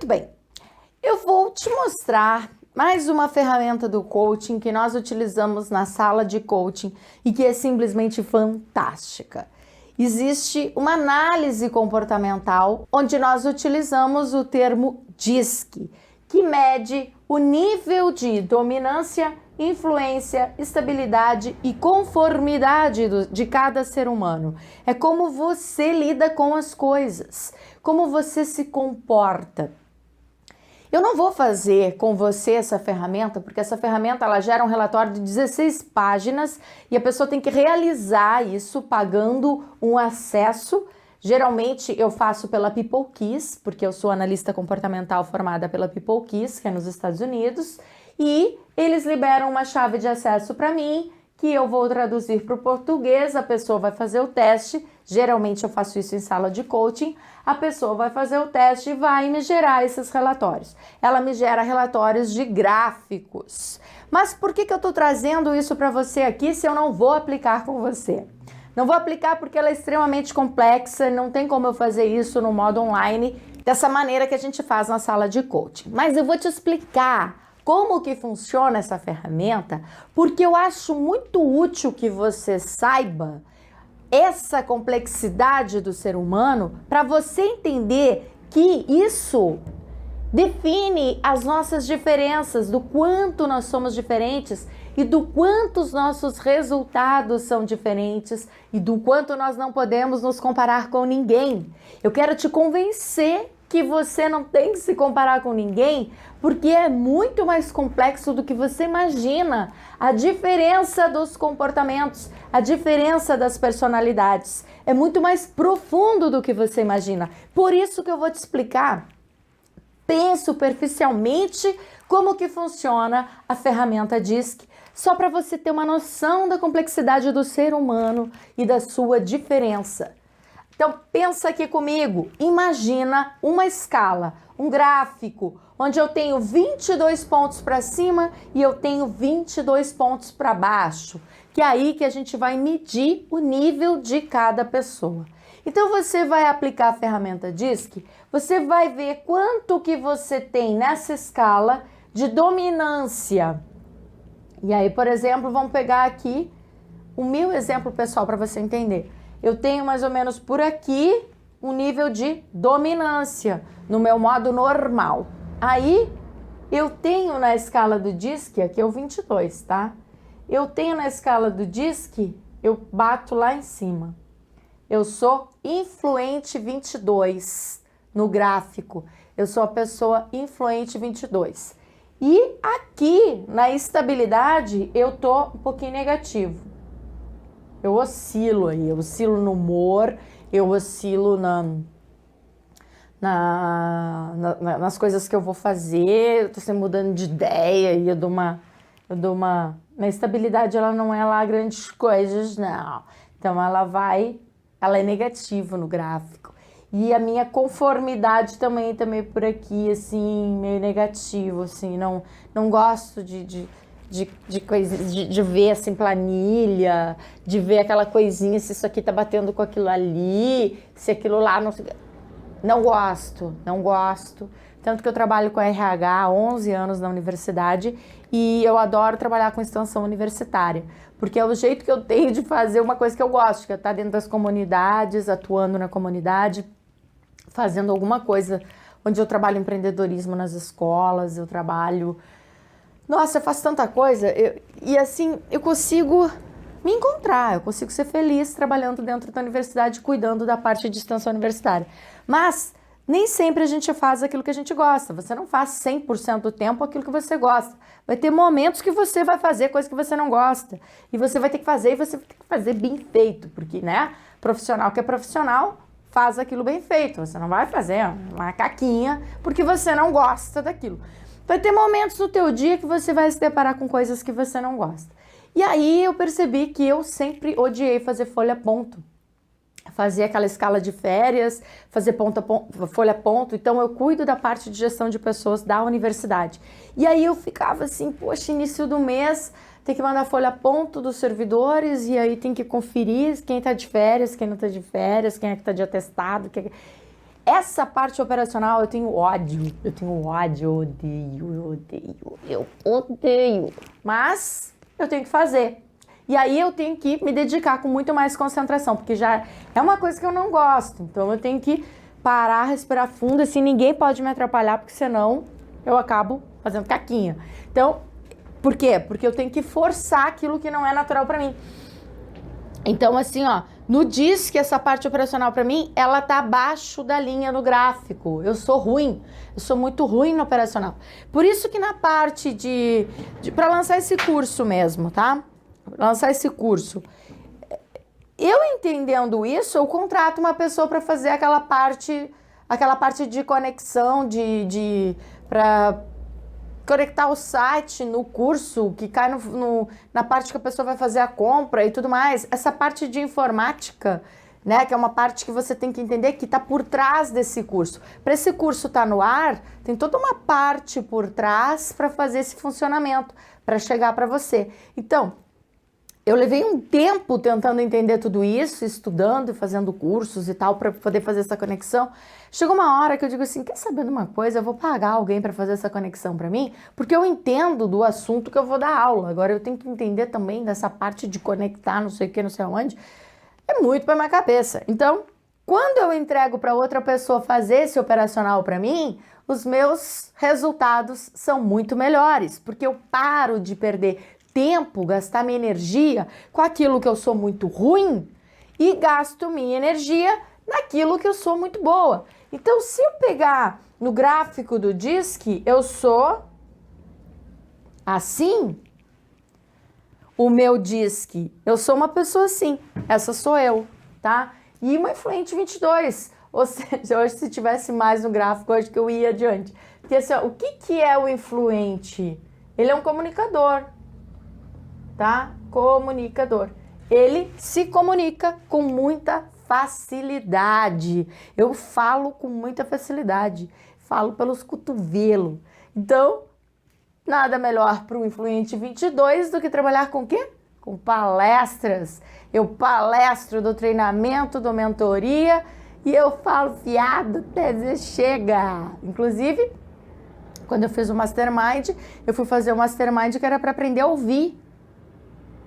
Muito bem, eu vou te mostrar mais uma ferramenta do coaching que nós utilizamos na sala de coaching e que é simplesmente fantástica. Existe uma análise comportamental onde nós utilizamos o termo DISC, que mede o nível de dominância, influência, estabilidade e conformidade de cada ser humano. É como você lida com as coisas, como você se comporta. Eu não vou fazer com você essa ferramenta, porque essa ferramenta ela gera um relatório de 16 páginas e a pessoa tem que realizar isso pagando um acesso. Geralmente eu faço pela PeopleKeys, porque eu sou analista comportamental formada pela PeopleKeys, que é nos Estados Unidos, e eles liberam uma chave de acesso para mim, que eu vou traduzir para o português, a pessoa vai fazer o teste, geralmente eu faço isso em sala de coaching, a pessoa vai fazer o teste e vai me gerar esses relatórios. Ela me gera relatórios de gráficos. Mas por que eu estou trazendo isso para você aqui se eu não vou aplicar com você? Não vou aplicar porque ela é extremamente complexa, não tem como eu fazer isso no modo online, dessa maneira que a gente faz na sala de coaching. Mas eu vou te explicar como que funciona essa ferramenta, porque eu acho muito útil que você saiba essa complexidade do ser humano para você entender que isso define as nossas diferenças, do quanto nós somos diferentes e do quanto os nossos resultados são diferentes e do quanto nós não podemos nos comparar com ninguém. Eu quero te convencer que você não tem que se comparar com ninguém, porque é muito mais complexo do que você imagina. A diferença dos comportamentos, a diferença das personalidades, é muito mais profundo do que você imagina. Por isso que eu vou te explicar bem superficialmente como que funciona a ferramenta DISC, só para você ter uma noção da complexidade do ser humano e da sua diferença. Então pensa aqui comigo, imagina uma escala, um gráfico, onde eu tenho 22 pontos para cima e eu tenho 22 pontos para baixo, que é aí que a gente vai medir o nível de cada pessoa. Então você vai aplicar a ferramenta DISC, você vai ver quanto que você tem nessa escala de dominância. E aí, por exemplo, vamos pegar aqui o meu exemplo pessoal para você entender. Eu tenho mais ou menos por aqui um nível de dominância no meu modo normal. Aí eu tenho na escala do DISC, aqui é o 22, tá? Eu tenho na escala do DISC, eu bato lá em cima. Eu sou influente 22 no gráfico. Eu sou a pessoa influente 22. E aqui na estabilidade eu tô um pouquinho negativo. Eu oscilo aí, eu oscilo no humor, eu oscilo nas coisas que eu vou fazer, eu tô sempre mudando de ideia e eu dou uma... Na estabilidade ela não é lá grandes coisas, não. Então ela é negativa no gráfico. E a minha conformidade também tá meio por aqui, assim, meio negativo, assim, não gosto de coisas, de ver assim planilha, de ver aquela coisinha, se isso aqui tá batendo com aquilo ali, se aquilo lá não gosto. Tanto que eu trabalho com RH há 11 anos na universidade e eu adoro trabalhar com extensão universitária, porque é o jeito que eu tenho de fazer uma coisa que eu gosto, que é estar dentro das comunidades, atuando na comunidade, fazendo alguma coisa onde eu trabalho empreendedorismo nas escolas, eu trabalho... Nossa, eu faço tanta coisa e assim eu consigo me encontrar, eu consigo ser feliz trabalhando dentro da universidade, cuidando da parte de extensão universitária. Mas nem sempre a gente faz aquilo que a gente gosta, você não faz 100% do tempo aquilo que você gosta. Vai ter momentos que você vai fazer coisa que você não gosta e você vai ter que fazer e você vai ter que fazer bem feito, porque, né, profissional que é profissional faz aquilo bem feito, você não vai fazer uma caquinha porque você não gosta daquilo. Vai ter momentos no teu dia que você vai se deparar com coisas que você não gosta. E aí eu percebi que eu sempre odiei fazer folha ponto. Fazer aquela escala de férias, fazer folha ponto. Então eu cuido da parte de gestão de pessoas da universidade. E aí eu ficava assim, poxa, início do mês, tem que mandar folha ponto dos servidores e aí tem que conferir quem tá de férias, quem não tá de férias, quem é que tá de atestado. Essa parte operacional eu tenho ódio. Eu odeio. Mas eu tenho que fazer. E aí eu tenho que me dedicar com muito mais concentração, porque já é uma coisa que eu não gosto. Então eu tenho que parar, respirar fundo, assim, ninguém pode me atrapalhar, porque senão eu acabo fazendo caquinha. Então, por quê? Porque eu tenho que forçar aquilo que não é natural pra mim. Então, assim, ó, no DISC, essa parte operacional pra mim, ela tá abaixo da linha no gráfico. Eu sou ruim, eu sou muito ruim no operacional. Por isso que na parte pra lançar esse curso mesmo, tá? Lançar esse curso. Eu entendendo isso, eu contrato uma pessoa para fazer aquela parte de conexão, para conectar o site no curso, que cai na parte que a pessoa vai fazer a compra e tudo mais. Essa parte de informática, né, que é uma parte que você tem que entender que está por trás desse curso. Para esse curso estar no ar, tem toda uma parte por trás para fazer esse funcionamento, para chegar para você. Então, eu levei um tempo tentando entender tudo isso, estudando e fazendo cursos e tal, para poder fazer essa conexão. Chegou uma hora que eu digo assim, quer saber de uma coisa? Eu vou pagar alguém para fazer essa conexão para mim, porque eu entendo do assunto que eu vou dar aula. Agora eu tenho que entender também dessa parte de conectar, não sei o que, não sei aonde. É muito para minha cabeça. Então, quando eu entrego para outra pessoa fazer esse operacional para mim, os meus resultados são muito melhores, porque eu paro de perder tempo, gastar minha energia com aquilo que eu sou muito ruim e gasto minha energia naquilo que eu sou muito boa. Então, se eu pegar no gráfico do DISC, eu sou assim, o meu DISC, eu sou uma pessoa assim, essa sou eu, tá? E uma influente 22, ou seja, hoje se tivesse mais no gráfico, hoje que eu ia adiante. Porque assim, ó, o que é o influente? Ele é um comunicador. Tá? Comunicador. Ele se comunica com muita facilidade. Eu falo com muita facilidade. Falo pelos cotovelos. Então, nada melhor para o influente 22 do que trabalhar com o quê? Com palestras. Eu palestro do treinamento, do mentoria e eu falo fiado até dizer chega. Inclusive, quando eu fiz o Mastermind, eu fui fazer o Mastermind que era para aprender a ouvir.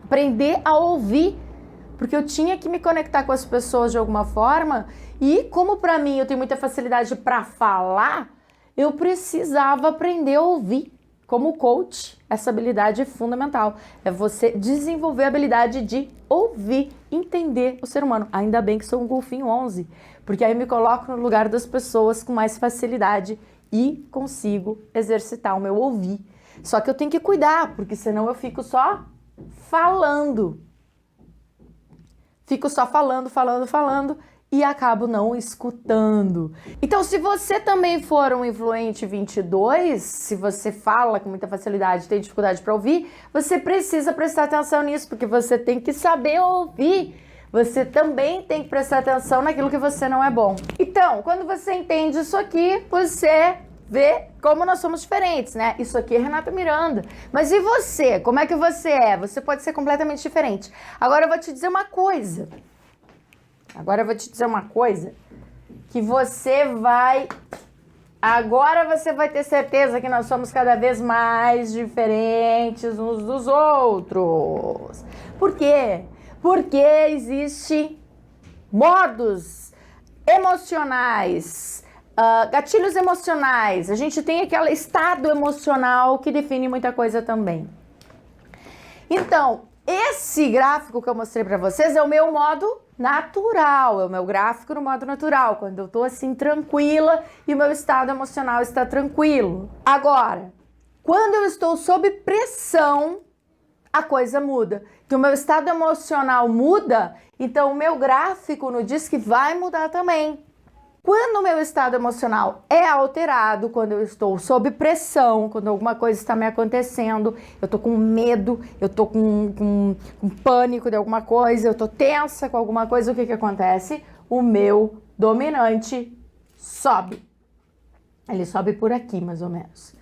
Aprender a ouvir, porque eu tinha que me conectar com as pessoas de alguma forma e como para mim eu tenho muita facilidade para falar, eu precisava aprender a ouvir. Como coach, essa habilidade é fundamental, é você desenvolver a habilidade de ouvir, entender o ser humano. Ainda bem que sou um golfinho 11, porque aí eu me coloco no lugar das pessoas com mais facilidade e consigo exercitar o meu ouvir. Só que eu tenho que cuidar, porque senão eu fico só falando. Fico só falando e acabo não escutando. Então, se você também for um influente 22, se você fala com muita facilidade, tem dificuldade para ouvir, você precisa prestar atenção nisso, porque você tem que saber ouvir. Você também tem que prestar atenção naquilo que você não é bom. Então, quando você entende isso aqui, você vê como nós somos diferentes, né? Isso aqui é Renata Miranda. Mas e você? Como é que você é? Você pode ser completamente diferente. Agora eu vou te dizer uma coisa. Que você vai... Agora você vai ter certeza que nós somos cada vez mais diferentes uns dos outros. Por quê? Porque existem modos emocionais, gatilhos emocionais, a gente tem aquele estado emocional que define muita coisa também. Então, esse gráfico que eu mostrei para vocês é o meu modo natural, é o meu gráfico no modo natural, quando eu tô assim tranquila e o meu estado emocional está tranquilo. Agora, quando eu estou sob pressão, a coisa muda. Que o meu estado emocional muda, então o meu gráfico no DISC vai mudar também. Quando o meu estado emocional é alterado, quando eu estou sob pressão, quando alguma coisa está me acontecendo, eu estou com medo, eu estou com pânico de alguma coisa, eu estou tensa com alguma coisa, o que acontece? O meu dominante sobe. Ele sobe por aqui, mais ou menos.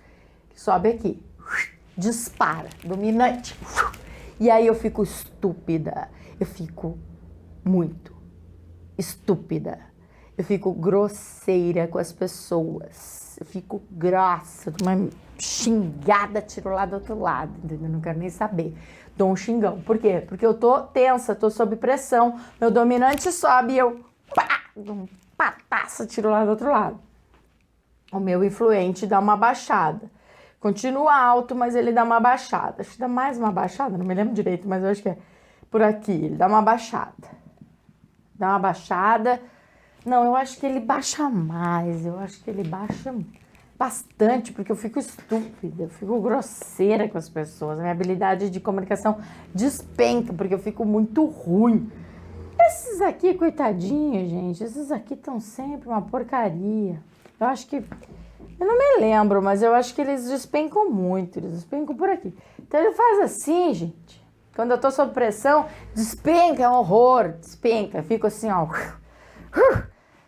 Sobe aqui. Dispara. Dominante. E aí eu fico estúpida. Eu fico muito estúpida. eu fico grosseira com as pessoas. Eu fico grossa, dou uma xingada, tiro lá do outro lado, entendeu? Não quero nem saber. Dou um xingão. Por quê? Porque eu tô tensa, tô sob pressão. Meu dominante sobe e eu pá, dou um pataço, tiro lá do outro lado. O meu influente dá uma baixada. Continua alto, mas ele dá uma baixada. Acho que dá mais uma baixada, não me lembro direito, mas eu acho que é por aqui. Ele dá uma baixada. Dá uma baixada. Não, eu acho que ele baixa mais. Eu acho que ele baixa bastante, porque eu fico estúpida, eu fico grosseira com as pessoas. A minha habilidade de comunicação despenca, porque eu fico muito ruim. Esses aqui, coitadinhos, gente, esses aqui estão sempre uma porcaria. Eu acho que... Eu não me lembro, mas eu acho que eles despencam muito. Eles despencam por aqui. Então ele faz assim, gente. Quando eu tô sob pressão, despenca, é um horror. Despenca, fico assim, ó.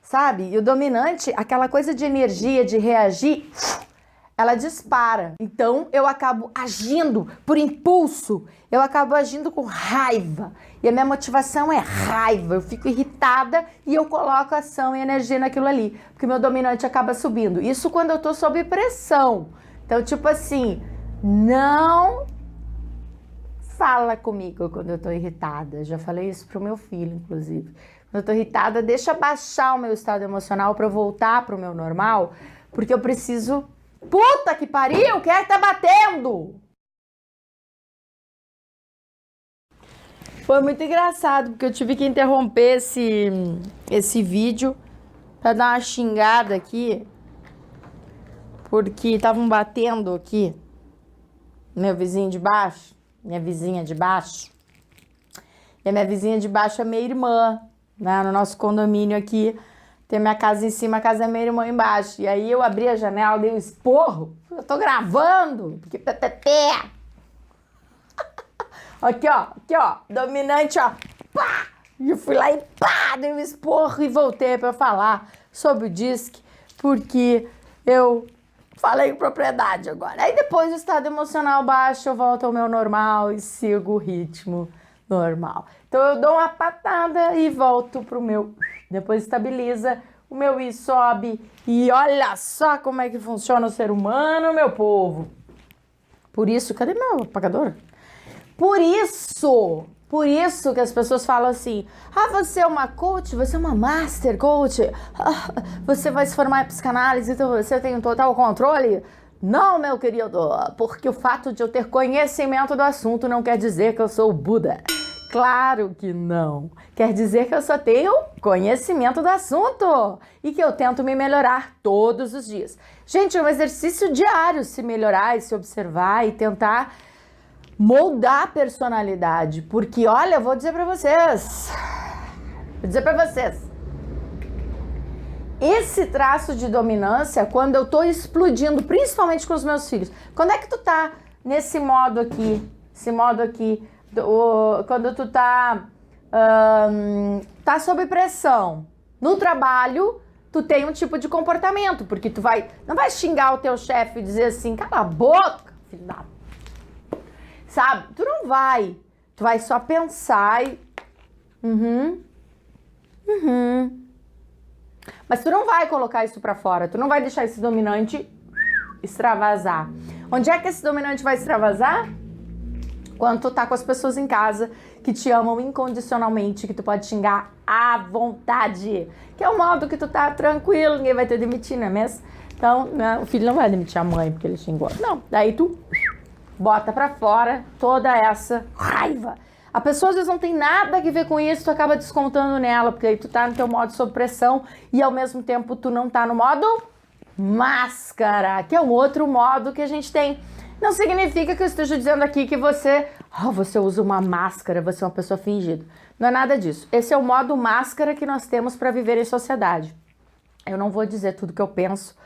Sabe? E o dominante, aquela coisa de energia, de reagir, ela dispara. Então eu acabo agindo por impulso. Eu acabo agindo com raiva. E a minha motivação é raiva. Eu fico irritada e eu coloco ação e energia naquilo ali. Porque meu dominante acaba subindo. Isso quando eu tô sob pressão. Então, tipo assim, não fala comigo quando eu tô irritada. Já falei isso pro meu filho, inclusive. Quando eu tô irritada, deixa baixar o meu estado emocional pra eu voltar pro meu normal. Porque eu preciso... Puta que pariu! Quem é que tá batendo? Foi muito engraçado, porque eu tive que interromper esse vídeo pra dar uma xingada aqui. Porque estavam batendo aqui. Meu vizinho de baixo. Minha vizinha de baixo. E a minha vizinha de baixo é minha irmã. Né? No nosso condomínio aqui. Tem minha casa em cima, a casa da minha irmã embaixo. E aí eu abri a janela, dei um esporro. Eu tô gravando. Porque pé. Aqui, ó. Dominante, ó. Pá! E eu fui lá e pá! Dei um esporro e voltei pra falar sobre o disque. Porque eu falei com propriedade agora. Aí depois o estado emocional baixo, eu volto ao meu normal e sigo o ritmo normal. Então eu dou uma patada e volto pro meu... Depois estabiliza, o meu I sobe e olha só como é que funciona o ser humano, meu povo. Por isso, cadê meu apagador? Por isso que as pessoas falam assim, você é uma coach, você é uma master coach, você vai se formar em psicanálise, então você tem um total controle? Não, meu querido, porque o fato de eu ter conhecimento do assunto não quer dizer que eu sou o Buda. Claro que não. Quer dizer que eu só tenho conhecimento do assunto e que eu tento me melhorar todos os dias. Gente, é um exercício diário se melhorar e se observar e tentar moldar a personalidade. Porque, olha, eu vou dizer pra vocês. Esse traço de dominância, quando eu tô explodindo, principalmente com os meus filhos. Quando é que tu tá nesse modo aqui? Esse modo aqui... Quando tu tá sob pressão no trabalho, tu tem um tipo de comportamento, porque tu não vai xingar o teu chefe e dizer assim, cala a boca, filho da... Sabe? Tu não vai. Tu vai só pensar e... Mas tu não vai colocar isso pra fora, tu não vai deixar esse dominante extravasar. Onde é que esse dominante vai extravasar? Quando tu tá com as pessoas em casa que te amam incondicionalmente, que tu pode xingar à vontade. Que é o modo que tu tá tranquilo, ninguém vai te demitir, não é mesmo? Então, né, o filho não vai demitir a mãe porque ele xingou. Não, daí tu bota pra fora toda essa raiva. A pessoa às vezes não tem nada a ver com isso, tu acaba descontando nela, porque aí tu tá no teu modo sob pressão e ao mesmo tempo tu não tá no modo máscara, que é um outro modo que a gente tem. Não significa que eu esteja dizendo aqui que você usa uma máscara, você é uma pessoa fingida. Não é nada disso. Esse é o modo máscara que nós temos para viver em sociedade. Eu não vou dizer tudo que eu penso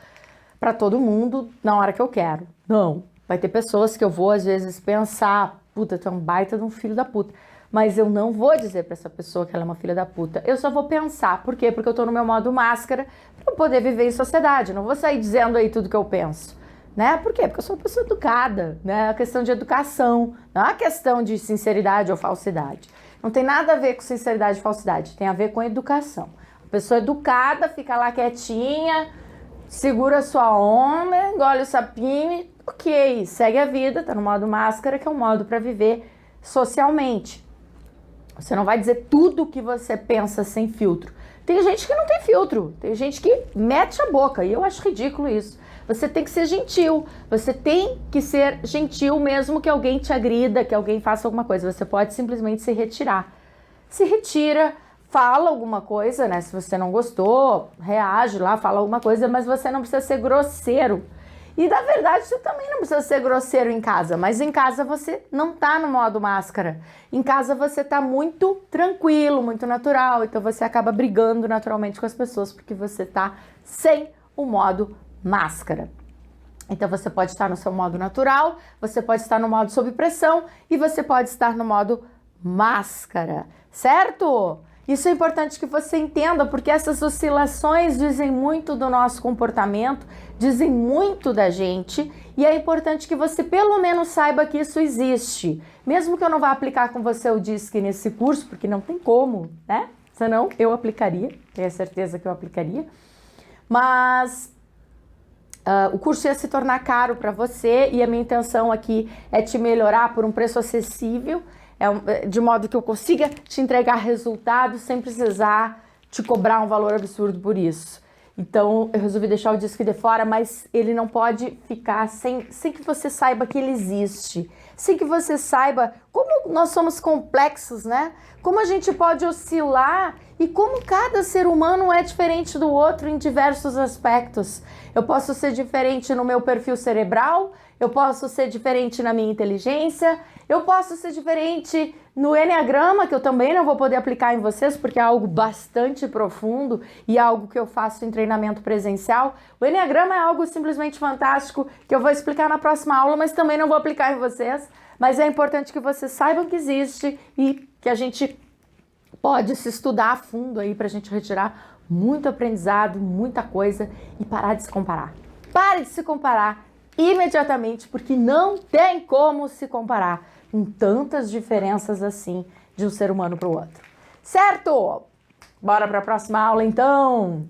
para todo mundo na hora que eu quero. Não. Vai ter pessoas que eu vou às vezes pensar, puta, tu é um baita de um filho da puta. Mas eu não vou dizer para essa pessoa que ela é uma filha da puta. Eu só vou pensar. Por quê? Porque eu tô no meu modo máscara para eu poder viver em sociedade. Eu não vou sair dizendo aí tudo que eu penso. Né? Por quê? Porque eu sou uma pessoa educada, né? É uma questão de educação, não é uma questão de sinceridade ou falsidade. Não tem nada a ver com sinceridade e falsidade, tem a ver com educação. A pessoa educada fica lá quietinha, segura sua onda, engole o sapinho, ok, segue a vida, tá no modo máscara, que é um modo para viver socialmente. Você não vai dizer tudo o que você pensa sem filtro. Tem gente que não tem filtro, tem gente que mete a boca, e eu acho ridículo isso. Você tem que ser gentil, você tem que ser gentil mesmo que alguém te agrida, que alguém faça alguma coisa. Você pode simplesmente se retirar. Se retira, fala alguma coisa, né? Se você não gostou, reage lá, fala alguma coisa, mas você não precisa ser grosseiro. E na verdade você também não precisa ser grosseiro em casa, mas em casa você não tá no modo máscara. Em casa você tá muito tranquilo, muito natural, então você acaba brigando naturalmente com as pessoas porque você tá sem o modo máscara. Então você pode estar no seu modo natural, você pode estar no modo sob pressão e você pode estar no modo máscara, certo? Isso é importante que você entenda, porque essas oscilações dizem muito do nosso comportamento, dizem muito da gente, e é importante que você pelo menos saiba que isso existe. Mesmo que eu não vá aplicar com você o DISC nesse curso, porque não tem como, né? Senão eu aplicaria, tenho certeza que eu aplicaria, mas o curso ia se tornar caro para você e a minha intenção aqui é te melhorar por um preço acessível, de modo que eu consiga te entregar resultados sem precisar te cobrar um valor absurdo por isso. Então eu resolvi deixar o DISC de fora, mas ele não pode ficar sem que você saiba que ele existe, sem que você saiba como nós somos complexos, né? Como a gente pode oscilar e como cada ser humano é diferente do outro em diversos aspectos. Eu posso ser diferente no meu perfil cerebral, eu posso ser diferente na minha inteligência, eu posso ser diferente no Enneagrama, que eu também não vou poder aplicar em vocês, porque é algo bastante profundo e é algo que eu faço em treinamento presencial. O Enneagrama é algo simplesmente fantástico, que eu vou explicar na próxima aula, mas também não vou aplicar em vocês. Mas é importante que vocês saibam que existe e que a gente pode se estudar a fundo aí pra gente retirar muito aprendizado, muita coisa e parar de se comparar. Pare de se comparar imediatamente, porque não tem como se comparar com tantas diferenças assim de um ser humano para o outro. Certo? Bora para a próxima aula então!